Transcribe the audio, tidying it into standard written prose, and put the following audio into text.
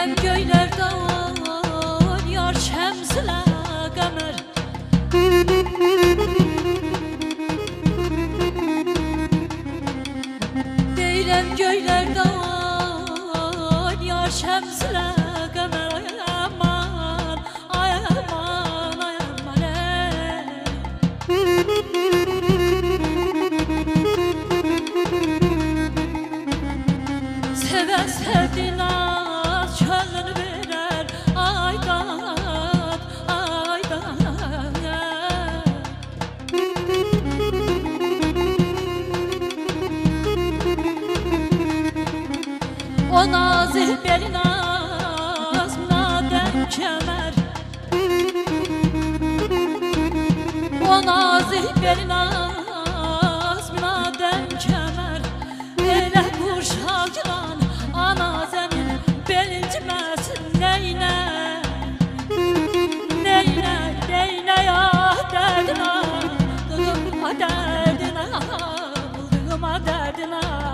Deyirəm göylərdən yar şəmsilə qəmər. Deyirəm göylərdən yar şəmsilə qəmər. Ay aman, ay aman, ay aman Sevə sevdin az könlünü verər. Aydan, aydan O nazih belin azmına kəmər. O nazih belin azmına kəmər. Elə qurşaqlan ana zəmin belinciməsin. Neynə, neynə, neynə ya dərdinə, qılığıma dərdinə, qılığıma dərdinə.